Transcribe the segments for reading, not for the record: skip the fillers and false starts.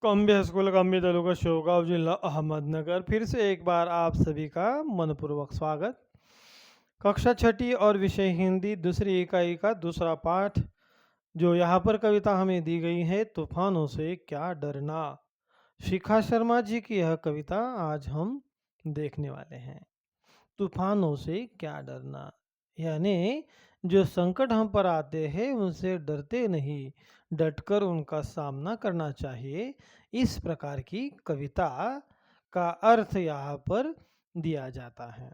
Combi school combi taluka Shevgaon जिला अहमदनगर फिर से एक बार आप सभी का मनपूर्वक स्वागत। कक्षा छठी और विषय हिंदी दूसरी इकाई का दूसरा पाठ। जो यहाँ पर कविता हमें दी गई है, तूफानों से क्या डरना। शिखा शर्मा जी की यह कविता आज हम देखने वाले हैं। तूफानों से क्या डरना, यानी जो संकट हम पर आते हैं उनसे डरते नहीं, डटकर उनका सामना करना चाहिए। इस प्रकार की कविता का अर्थ यहाँ पर दिया जाता है।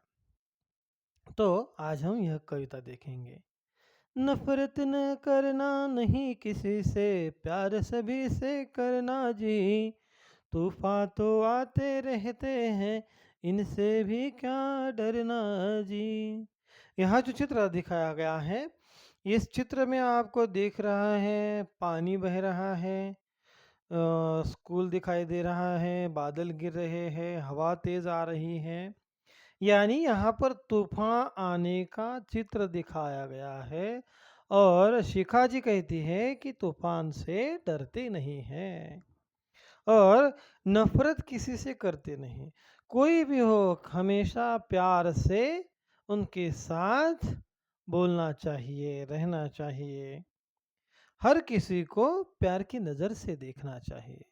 तो आज हम यह कविता देखेंगे। नफरत न करना नहीं किसी से, प्यार सभी से करना जी। तूफान तो आते रहते हैं, इनसे भी क्या डरना जी। यहाँ जो चित्र दिखाया गया है, इस चित्र में आपको दिख रहा है पानी बह रहा है, स्कूल दिखाई दे रहा है, बादल गिर रहे हैं, हवा तेज आ रही है। यानी यहाँ पर तूफान आने का चित्र दिखाया गया है। और शिखा जी कहती है कि तूफान से डरते नहीं हैं और नफरत किसी से करते नहीं। कोई भी हो, हमेशा प्यार से उनके साथ बोलना चाहिए, रहना चाहिए। हर किसी को प्यार की नज़र से देखना चाहिए।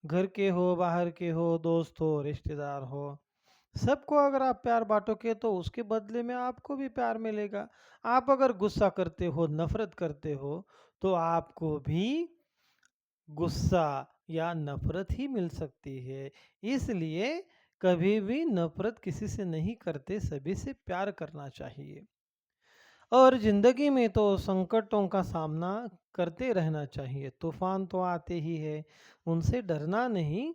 घर के हो, बाहर के हो, दोस्त हो, रिश्तेदार हो, सबको अगर आप प्यार बांटोगे तो उसके बदले में आपको भी प्यार मिलेगा। आप अगर गुस्सा करते हो, नफरत करते हो, तो आपको भी गुस्सा या नफरत ही मिल सकती है। इसलिए कभी भी नफरत किसी से नहीं करते, सभी से प्यार करना चाहिए। और जिंदगी में तो संकटों का सामना करते रहना चाहिए। तूफान तो आते ही है, उनसे डरना नहीं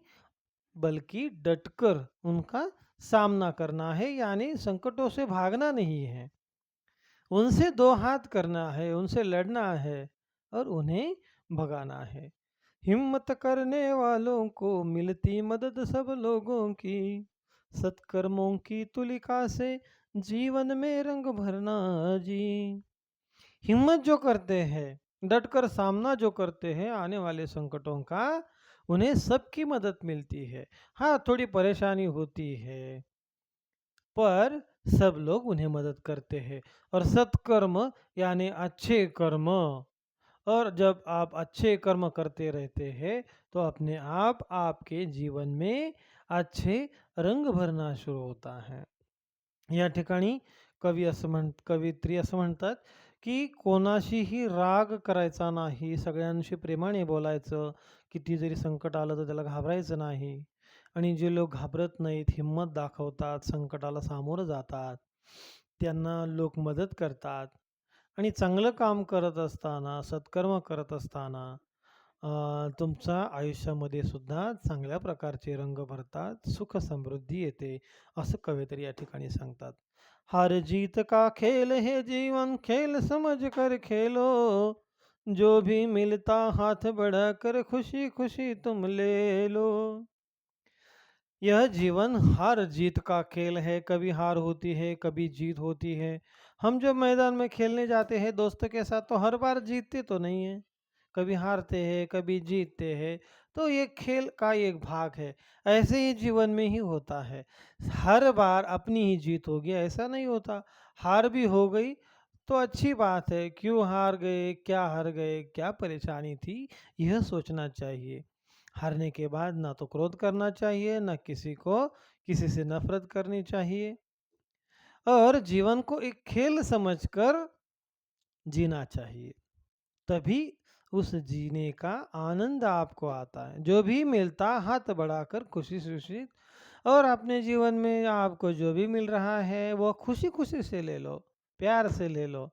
बल्कि डटकर उनका सामना करना है। यानी संकटों से भागना नहीं है, उनसे दो हाथ करना है, उनसे लड़ना है और उन्हें भगाना है। हिम्मत करने वालों को मिलती मदद सब लोगों की, सत्कर्मों की तुलिका से जीवन में रंग भरना जी। हिम्मत जो करते हैं, डटकर सामना जो करते हैं आने वाले संकटों का, उन्हें सबकी मदद मिलती है। हाँ, थोड़ी परेशानी होती है, पर सब लोग उन्हें मदद करते हैं। और सत्कर्म यानी अच्छे कर्म, और जब आप अच्छे कर्म करते रहते हैं तो अपने आप आपके जीवन में अच्छे रंग भरना शुरू होता है। या ठिकाणी कवयित्री असं म्हणतात की कोणाशीही राग करायचा नाही, सगळ्यांशी प्रेमाने बोलायचं, किती जरी संकट आलं तर त्याला घाबरायचं नाही। आणि जे लोक घाबरत नाहीत, हिंमत दाखवतात, संकटाला सामोरं जातात, त्यांना लोक मदत करतात। आणि चांगलं काम करत असताना, सत्कर्म करत असताना तुमच्या आयुष्यामध्ये सुद्धा चांगल्या प्रकारचे रंग भरतात, सुख समृद्धी येते, असं कवयित्री या ठिकाणी सांगतात। हार जीत का खेल है जीवन, खेल समझ कर खेलो, जो भी मिलता हाथ बढ़ाकर खुशी खुशी तुम ले लो। यह जीवन हार जीत का खेल है, कभी हार होती है, कभी जीत होती है। हम जब मैदान में खेलने जाते हैं दोस्तों के साथ, तो हर बार जीतते तो नहीं है, कभी हारते हैं, कभी जीतते हैं। तो ये खेल का एक भाग है। ऐसे ही जीवन में ही होता है, हर बार अपनी ही जीत होगी ऐसा नहीं होता। हार भी हो गई तो अच्छी बात है, क्यों हार गए, क्या हार गए, क्या परेशानी थी, यह सोचना चाहिए। हारने के बाद ना तो क्रोध करना चाहिए, ना किसी को किसी से नफरत करनी चाहिए, और जीवन को एक खेल समझकर जीना चाहिए। तभी उस जीने का आनंद आपको आता है। जो भी मिलता हाथ बढ़ाकर खुशी खुशी, और अपने जीवन में आपको जो भी मिल रहा है वो खुशी खुशी से ले लो, प्यार से ले लो,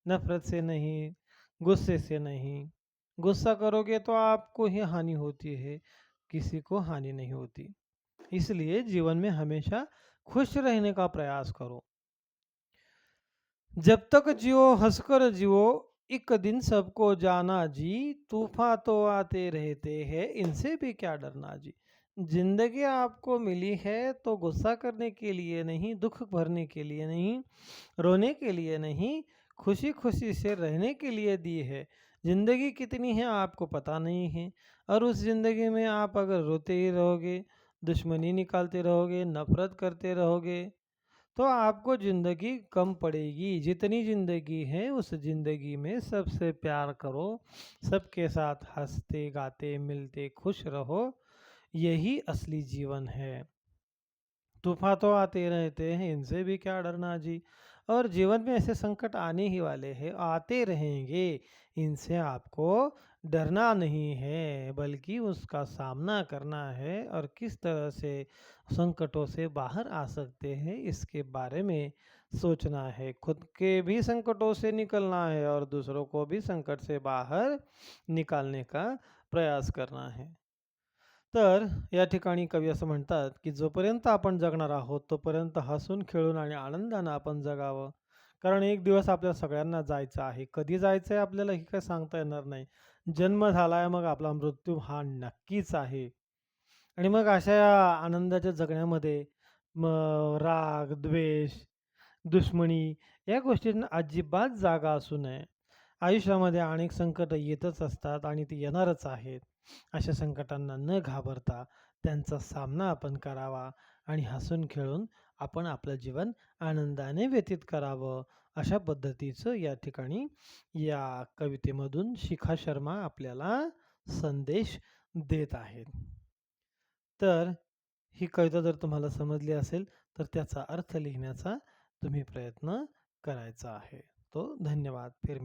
नफरत से नहीं, गुस्से से नहीं। गुस्सा करोगे तो आपको ही हानि होती है, किसी को हानि नहीं होती। इसलिए जीवन में हमेशा खुश रहने का प्रयास करो। जब तक जियो हंसकर जियो, एक दिन सबको जाना जी। तूफान तो आते रहते हैं, इनसे भी क्या डरना जी। जिंदगी आपको मिली है तो गुस्सा करने के लिए नहीं, दुख भरने के लिए नहीं, रोने के लिए नहीं, खुशी खुशी से रहने के लिए दी है। ज़िंदगी कितनी है आपको पता नहीं है, और उस ज़िंदगी में आप अगर रोते ही रहोगे, दुश्मनी निकालते रहोगे, नफ़रत करते रहोगे, तो आपको ज़िंदगी कम पड़ेगी। जितनी ज़िंदगी है उस ज़िंदगी में सबसे प्यार करो, सबके साथ हँसते, गाते, मिलते, खुश रहो, यही असली जीवन है। तूफ़ान तो आते रहते हैं, इनसे भी क्या डरना जी। और जीवन में ऐसे संकट आने ही वाले हैं, आते रहेंगे, इनसे आपको डरना नहीं है, बल्कि उसका सामना करना है, और किस तरह से संकटों से बाहर आ सकते हैं इसके बारे में सोचना है। खुद के भी संकटों से निकलना है और दूसरों को भी संकट से बाहर निकालने का प्रयास करना है। तर या ठिकाणी कवी असं म्हणतात, की जोपर्यंत आपण जगणार आहोत, तोपर्यंत हसून, खेळून आणि आनंदानं आपण जगावं. कारण एक दिवस आपल्या सगळ्यांना जायचं आहे. कधी जायचं आहे आपल्याला हे काही सांगता येणार नाही. जन्म झालाय, मग आपला मृत्यू हा नक्कीच आहे. आणि मग अशा या आनंदाच्या जगण्यामध्ये मग राग, द्वेष, दुश्मनी या गोष्टींना अजिबात जागा असू नये. आयुष्यामध्ये अनेक संकटं येतच असतात आणि ती येणारच आहेत. अशा संकटांना न घाबरता त्यांचा सामना आपण करावा आणि हसून खेळून आपण आपलं जीवन आनंदाने व्यतीत करावं. अशा पद्धतीचं या ठिकाणी या कवितेमधून शिखा शर्मा आपल्याला संदेश देत आहेत. तर ही कविता जर तुम्हाला समजली असेल, तर त्याचा अर्थ लिहिण्याचा तुम्ही प्रयत्न करायचा आहे. तो धन्यवाद. फिर